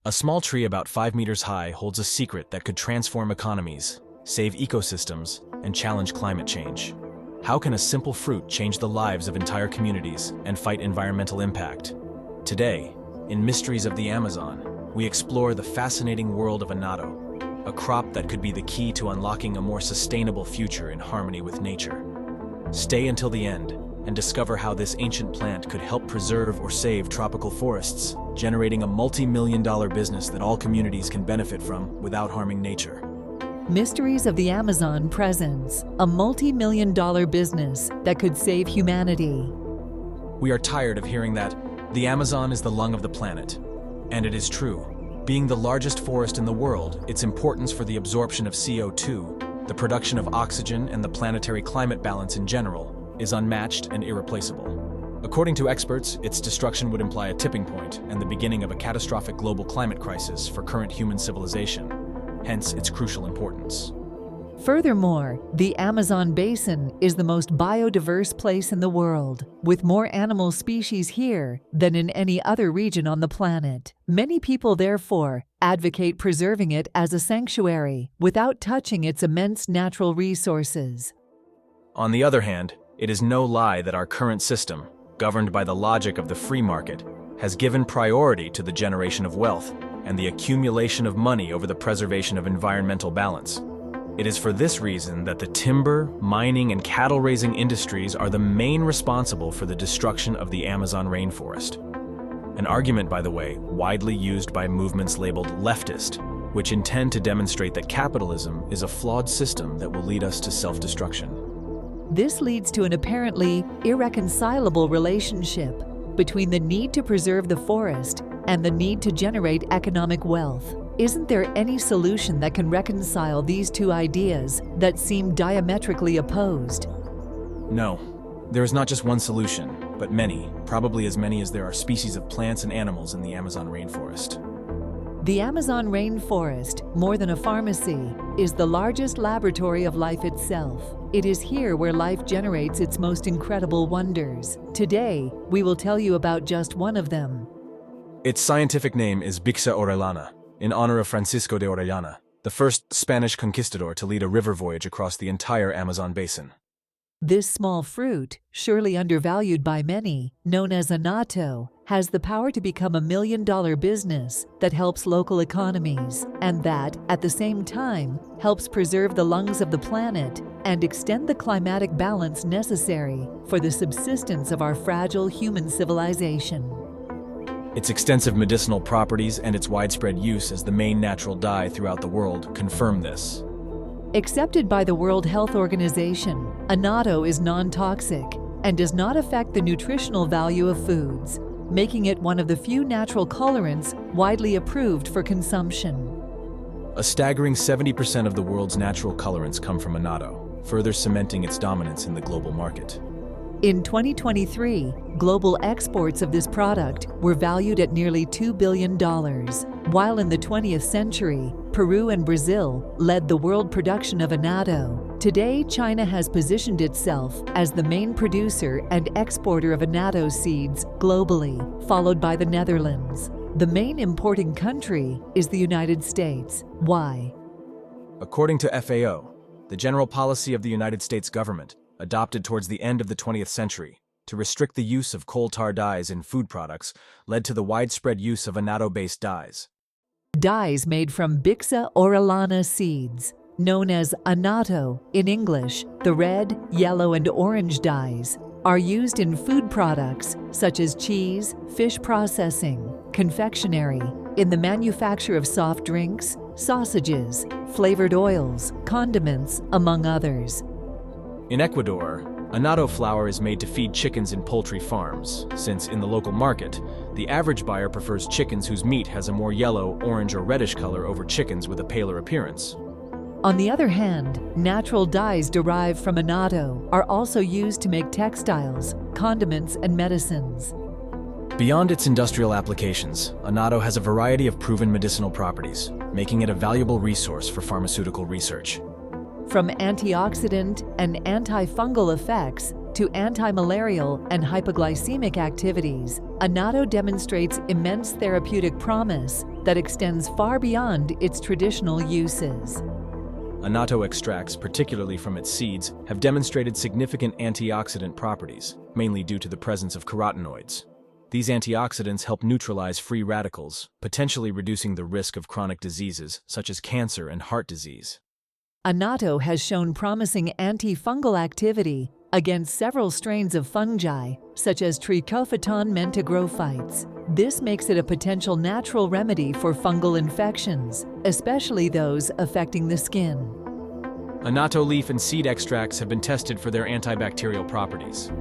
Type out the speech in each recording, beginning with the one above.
A small tree about 5 meters high holds a secret that could transform economies, save ecosystems, and challenge climate change. How can a simple fruit change the lives of entire communities and fight environmental impact? Today, in Mysteries of the Amazon, we explore the fascinating world of annatto, a crop that could be the key to unlocking a more sustainable future in harmony with nature. Stay until the end and discover how this ancient plant could help preserve or save tropical forests, generating a multi-million-dollar business that all communities can benefit from without harming nature. Mysteries of the Amazon presents a multi-million-dollar business that could save humanity. We are tired of hearing that the Amazon is the lung of the planet. And it is true. Being the largest forest in the world, its importance for the absorption of CO2, the production of oxygen, and the planetary climate balance in general is unmatched and irreplaceable. According to experts, its destruction would imply a tipping point and the beginning of a catastrophic global climate crisis for current human civilization, hence its crucial importance. Furthermore, the Amazon basin is the most biodiverse place in the world, with more animal species here than in any other region on the planet. Many people, therefore, advocate preserving it as a sanctuary without touching its immense natural resources. On the other hand, it is no lie that our current system, governed by the logic of the free market, has given priority to the generation of wealth and the accumulation of money over the preservation of environmental balance. It is for this reason that the timber, mining, and cattle-raising industries are the main responsible for the destruction of the Amazon rainforest. An argument, by the way, widely used by movements labeled leftist, which intend to demonstrate that capitalism is a flawed system that will lead us to self-destruction. This leads to an apparently irreconcilable relationship between the need to preserve the forest and the need to generate economic wealth. Isn't there any solution that can reconcile these two ideas that seem diametrically opposed? No, there is not just one solution, but many, probably as many as there are species of plants and animals in the Amazon rainforest. The Amazon rainforest, more than a pharmacy, is the largest laboratory of life itself. It is here where life generates its most incredible wonders. Today, we will tell you about just one of them. Its scientific name is Bixa orellana, in honor of Francisco de Orellana, the first Spanish conquistador to lead a river voyage across the entire Amazon basin. This small fruit, surely undervalued by many, known as annatto, has the power to become $1 million business that helps local economies, and that, at the same time, helps preserve the lungs of the planet and extend the climatic balance necessary for the subsistence of our fragile human civilization. Its extensive medicinal properties and its widespread use as the main natural dye throughout the world confirm this. Accepted by the World Health Organization, annatto is non-toxic and does not affect the nutritional value of foods, making it one of the few natural colorants widely approved for consumption. A staggering 70% of the world's natural colorants come from annatto, further cementing its dominance in the global market. In 2023, global exports of this product were valued at nearly $2 billion, while in the 20th century, Peru and Brazil led the world production of annatto. Today, China has positioned itself as the main producer and exporter of annatto seeds globally, followed by the Netherlands. The main importing country is the United States. Why? According to FAO, the general policy of the United States government, adopted towards the end of the 20th century, to restrict the use of coal tar dyes in food products, led to the widespread use of annatto-based dyes. Dyes made from Bixa orellana seeds, known as annatto in English, the red, yellow, and orange dyes, are used in food products such as cheese, fish processing, confectionery, in the manufacture of soft drinks, sausages, flavored oils, condiments, among others. In Ecuador, annatto flour is made to feed chickens in poultry farms, since in the local market, the average buyer prefers chickens whose meat has a more yellow, orange, or reddish color over chickens with a paler appearance. On the other hand, natural dyes derived from annatto are also used to make textiles, condiments, and medicines. Beyond its industrial applications, annatto has a variety of proven medicinal properties, making it a valuable resource for pharmaceutical research. From antioxidant and antifungal effects to anti-malarial and hypoglycemic activities, annatto demonstrates immense therapeutic promise that extends far beyond its traditional uses. Annatto extracts, particularly from its seeds, have demonstrated significant antioxidant properties, mainly due to the presence of carotenoids. These antioxidants help neutralize free radicals, potentially reducing the risk of chronic diseases such as cancer and heart disease. Annatto has shown promising antifungal activity against several strains of fungi, such as Trichophyton mentagrophytes. This makes it a potential natural remedy for fungal infections, especially those affecting the skin. Annatto leaf and seed extracts have been tested for their antibacterial properties.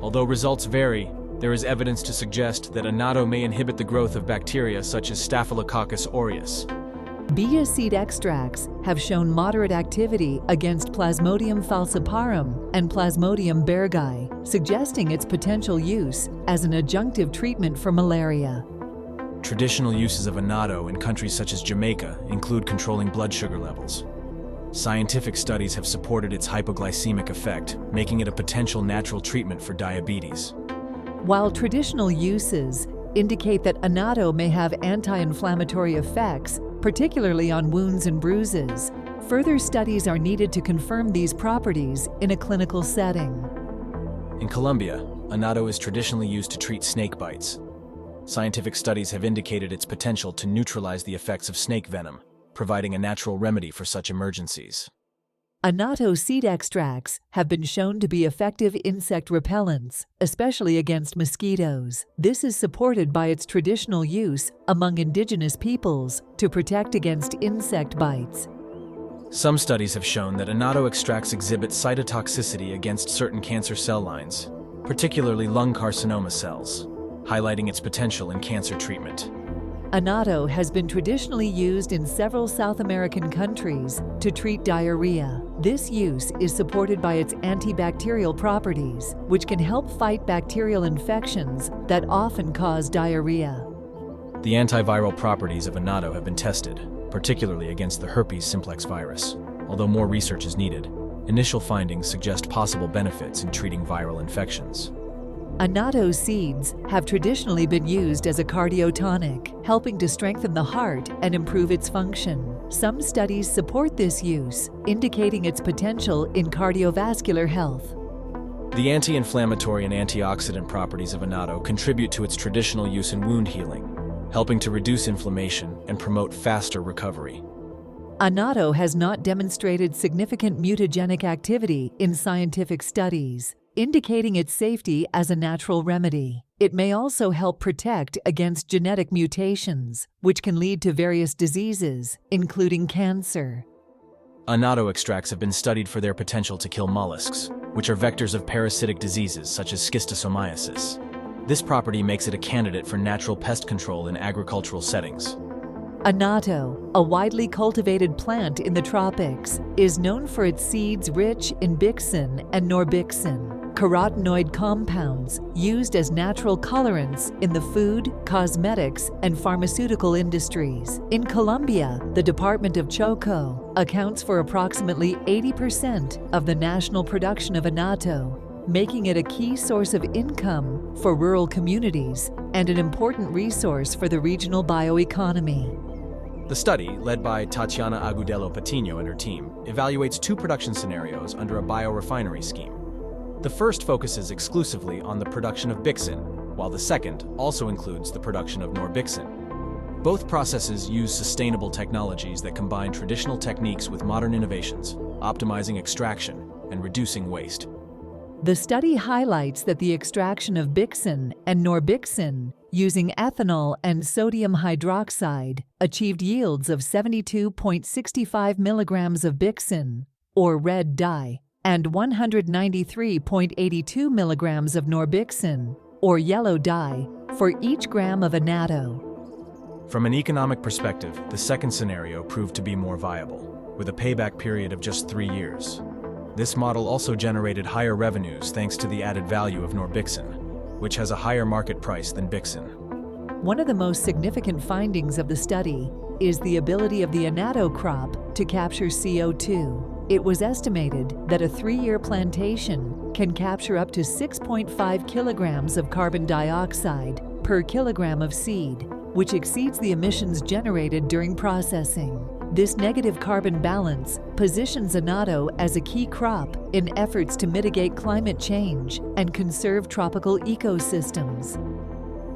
Although results vary, there is evidence to suggest that annatto may inhibit the growth of bacteria such as Staphylococcus aureus. Bia seed extracts have shown moderate activity against Plasmodium falciparum and Plasmodium berghei, suggesting its potential use as an adjunctive treatment for malaria. Traditional uses of annatto in countries such as Jamaica include controlling blood sugar levels. Scientific studies have supported its hypoglycemic effect, making it a potential natural treatment for diabetes. While traditional uses indicate that annatto may have anti-inflammatory effects, particularly on wounds and bruises, further studies are needed to confirm these properties in a clinical setting. In Colombia, annatto is traditionally used to treat snake bites. Scientific studies have indicated its potential to neutralize the effects of snake venom, providing a natural remedy for such emergencies. Annatto seed extracts have been shown to be effective insect repellents, especially against mosquitoes. This is supported by its traditional use among indigenous peoples to protect against insect bites. Some studies have shown that annatto extracts exhibit cytotoxicity against certain cancer cell lines, particularly lung carcinoma cells, highlighting its potential in cancer treatment. Annatto has been traditionally used in several South American countries to treat diarrhea. This use is supported by its antibacterial properties, which can help fight bacterial infections that often cause diarrhea. The antiviral properties of annatto have been tested, particularly against the herpes simplex virus. Although more research is needed, initial findings suggest possible benefits in treating viral infections. Annatto seeds have traditionally been used as a cardiotonic, helping to strengthen the heart and improve its function. Some studies support this use, indicating its potential in cardiovascular health. The anti-inflammatory and antioxidant properties of annatto contribute to its traditional use in wound healing, helping to reduce inflammation and promote faster recovery. Annatto has not demonstrated significant mutagenic activity in scientific studies, indicating its safety as a natural remedy. It may also help protect against genetic mutations, which can lead to various diseases, including cancer. Annatto extracts have been studied for their potential to kill mollusks, which are vectors of parasitic diseases such as schistosomiasis. This property makes it a candidate for natural pest control in agricultural settings. Annatto, a widely cultivated plant in the tropics, is known for its seeds rich in bixin and norbixin, carotenoid compounds used as natural colorants in the food, cosmetics, and pharmaceutical industries. In Colombia, the Department of Chocó accounts for approximately 80% of the national production of annatto, making it a key source of income for rural communities and an important resource for the regional bioeconomy. The study, led by Tatiana Agudelo Patiño and her team, evaluates two production scenarios under a biorefinery scheme. The first focuses exclusively on the production of bixin, while the second also includes the production of norbixin. Both processes use sustainable technologies that combine traditional techniques with modern innovations, optimizing extraction and reducing waste. The study highlights that the extraction of bixin and norbixin using ethanol and sodium hydroxide achieved yields of 72.65 milligrams of bixin, or red dye, and 193.82 milligrams of norbixin, or yellow dye, for each gram of annatto. From an economic perspective, the second scenario proved to be more viable, with a payback period of just 3 years. This model also generated higher revenues thanks to the added value of norbixin, which has a higher market price than bixin. One of the most significant findings of the study is the ability of the annatto crop to capture CO2. It was estimated that a 3-year plantation can capture up to 6.5 kilograms of carbon dioxide per kilogram of seed, which exceeds the emissions generated during processing. This negative carbon balance positions annatto as a key crop in efforts to mitigate climate change and conserve tropical ecosystems.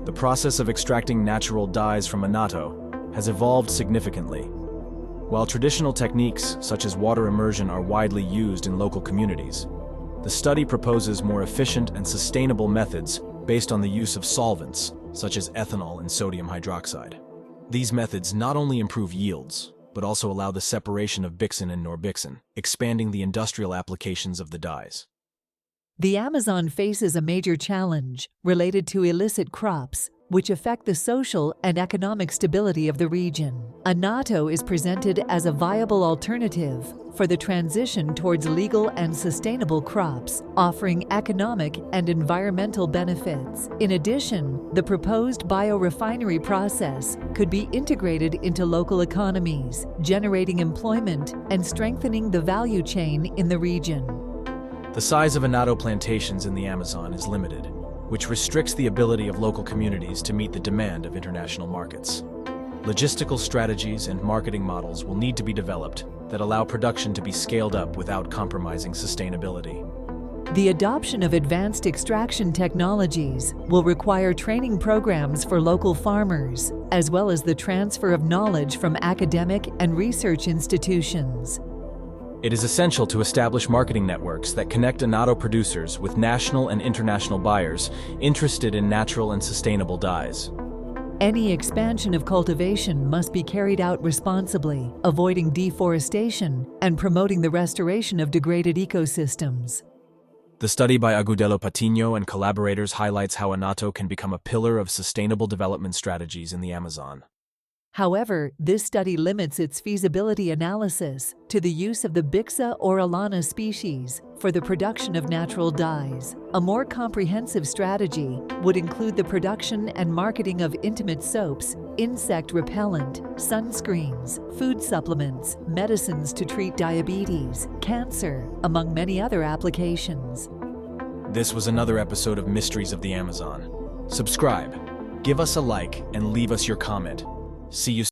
The process of extracting natural dyes from annatto has evolved significantly. While traditional techniques such as water immersion are widely used in local communities, the study proposes more efficient and sustainable methods based on the use of solvents such as ethanol and sodium hydroxide. These methods not only improve yields, but also allow the separation of bixin and norbixin, expanding the industrial applications of the dyes. The Amazon faces a major challenge related to illicit crops, which affect the social and economic stability of the region. Annatto is presented as a viable alternative for the transition towards legal and sustainable crops, offering economic and environmental benefits. In addition, the proposed biorefinery process could be integrated into local economies, generating employment and strengthening the value chain in the region. The size of annatto plantations in the Amazon is limited, which restricts the ability of local communities to meet the demand of international markets. Logistical strategies and marketing models will need to be developed that allow production to be scaled up without compromising sustainability. The adoption of advanced extraction technologies will require training programs for local farmers, as well as the transfer of knowledge from academic and research institutions. It is essential to establish marketing networks that connect annatto producers with national and international buyers interested in natural and sustainable dyes. Any expansion of cultivation must be carried out responsibly, avoiding deforestation and promoting the restoration of degraded ecosystems. The study by Agudelo Patino and collaborators highlights how annatto can become a pillar of sustainable development strategies in the Amazon. However, this study limits its feasibility analysis to the use of the Bixa orellana species for the production of natural dyes. A more comprehensive strategy would include the production and marketing of intimate soaps, insect repellent, sunscreens, food supplements, medicines to treat diabetes, cancer, among many other applications. This was another episode of Mysteries of the Amazon. Subscribe, give us a like, and leave us your comment. See you soon.